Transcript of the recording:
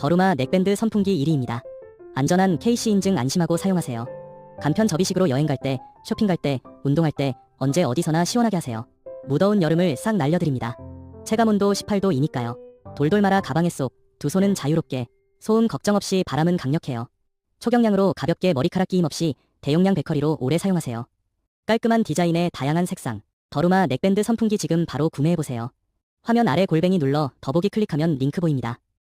더루마 넥밴드 선풍기 1위입니다. 안전한 KC 인증 안심하고 사용하세요. 간편 접이식으로 여행 갈 때, 쇼핑 갈 때, 운동할 때, 언제 어디서나 시원하게 하세요. 무더운 여름을 싹 날려드립니다. 체감온도 18도이니까요. 돌돌 말아 가방에 쏙, 두 손은 자유롭게, 소음 걱정 없이 바람은 강력해요. 초경량으로 가볍게 머리카락 끼임 없이 대용량 배터리로 오래 사용하세요. 깔끔한 디자인에 다양한 색상, 더루마 넥밴드 선풍기 지금 바로 구매해보세요. 화면 아래 골뱅이 눌러 더보기 클릭하면 링크 보입니다.